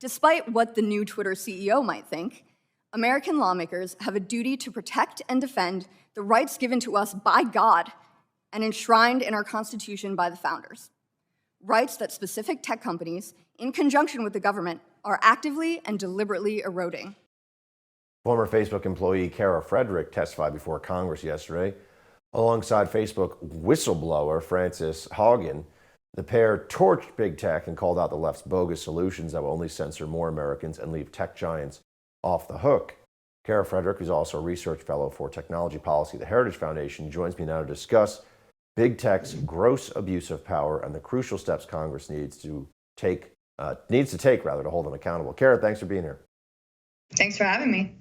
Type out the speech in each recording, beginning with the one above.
Despite what the new Twitter CEO might think, American lawmakers have a duty to protect and defend the rights given to us by God and enshrined in our Constitution by the founders. Rights that specific tech companies, in conjunction with the government, are actively and deliberately eroding. Former Facebook employee Kara Frederick testified before Congress yesterday. Alongside Facebook whistleblower Frances Haugen, the pair torched big tech and called out the left's bogus solutions that will only censor more Americans and leave tech giants off the hook. Kara Frederick, who's also a research fellow for technology policy at the Heritage Foundation, joins me now to discuss big tech's gross abuse of power and the crucial steps Congress needs to take to hold them accountable. Kara, thanks for being here. Thanks for having me.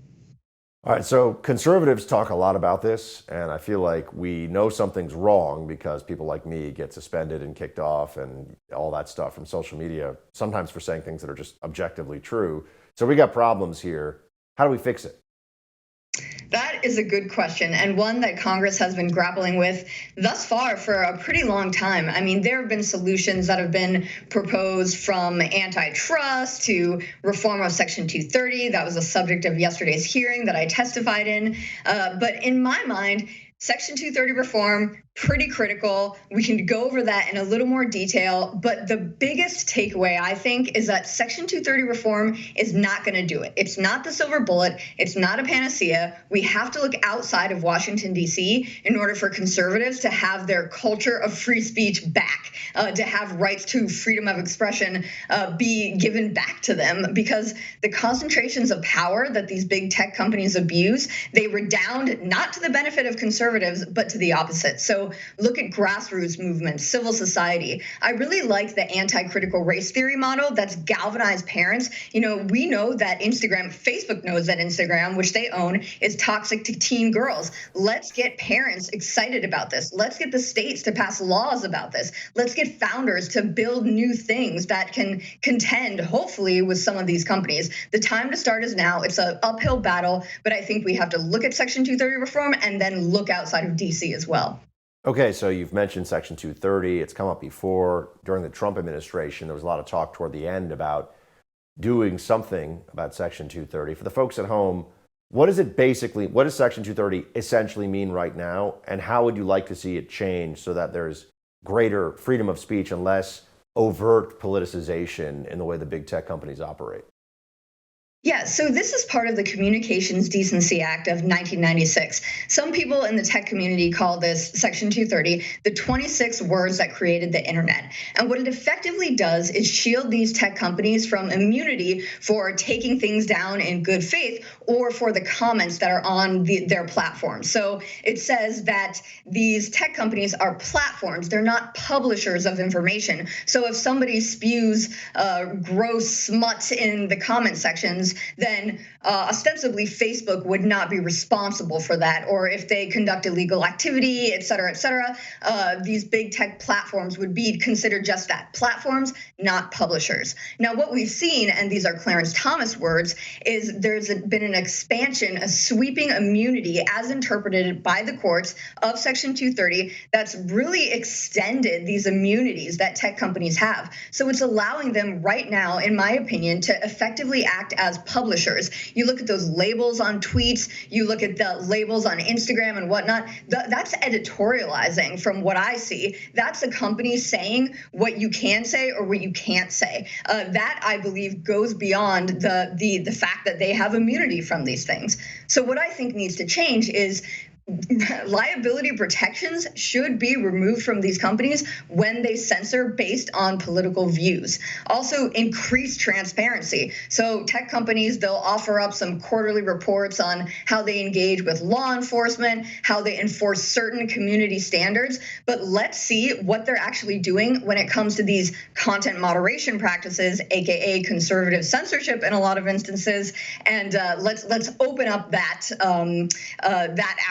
All right, so conservatives talk a lot about this, and I feel like we know something's wrong because people like me get suspended and kicked off and all that stuff from social media, sometimes for saying things that are just objectively true. So we got problems here. How do we fix it? That is a good question, and one that Congress has been grappling with thus far for a pretty long time. I mean, there have been solutions that have been proposed, from antitrust to reform of Section 230. That was the subject of yesterday's hearing that I testified in. But in my mind, Section 230 reform, pretty critical. We can go over that in a little more detail, but the biggest takeaway, I think, is that Section 230 reform is not going to do it. It's not the silver bullet. It's not a panacea. We have to look outside of Washington, D.C. in order for conservatives to have their culture of free speech back, to have rights to freedom of expression be given back to them, because the concentrations of power that these big tech companies abuse, they redound not to the benefit of conservatives, but to the opposite. So look at grassroots movements, civil society. I really like the anti-critical race theory model that's galvanized parents. You know, we know that Facebook knows that Instagram, which they own, is toxic to teen girls. Let's get parents excited about this. Let's get the states to pass laws about this. Let's get founders to build new things that can contend, hopefully, with some of these companies. The time to start is now. It's an uphill battle, but I think we have to look at Section 230 reform and then look outside of DC as well. Okay, so you've mentioned Section 230. It's come up before. During the Trump administration, there was a lot of talk toward the end about doing something about Section 230. For the folks at home, what does Section 230 essentially mean right now? And how would you like to see it change so that there's greater freedom of speech and less overt politicization in the way the big tech companies operate? Yeah, so this is part of the Communications Decency Act of 1996. Some people in the tech community call this Section 230 the 26 words that created the internet. And what it effectively does is shield these tech companies from immunity for taking things down in good faith or for the comments that are on their platform. So it says that these tech companies are platforms. They're not publishers of information. So if somebody spews gross smut in the comment sections, then ostensibly Facebook would not be responsible for that. Or if they conduct illegal activity, et cetera, these big tech platforms would be considered just that, platforms, not publishers. Now, what we've seen, and these are Clarence Thomas words, is there's been an expansion, a sweeping immunity as interpreted by the courts of Section 230 that's really extended these immunities that tech companies have. So it's allowing them right now, in my opinion, to effectively act as publishers. You look at those labels on tweets, you look at the labels on Instagram and whatnot, that's editorializing from what I see. That's a company saying what you can say or what you can't say. That, I believe, goes beyond the fact that they have immunity from these things. So what I think needs to change is liability protections should be removed from these companies when they censor based on political views. Also, increase transparency. So tech companies, they'll offer up some quarterly reports on how they engage with law enforcement, how they enforce certain community standards. But let's see what they're actually doing when it comes to these content moderation practices, aka conservative censorship in a lot of instances. And let's open up that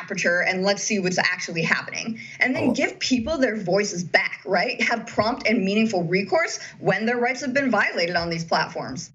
aperture and let's see what's actually happening. And then give people their voices back, right? Have prompt and meaningful recourse when their rights have been violated on these platforms.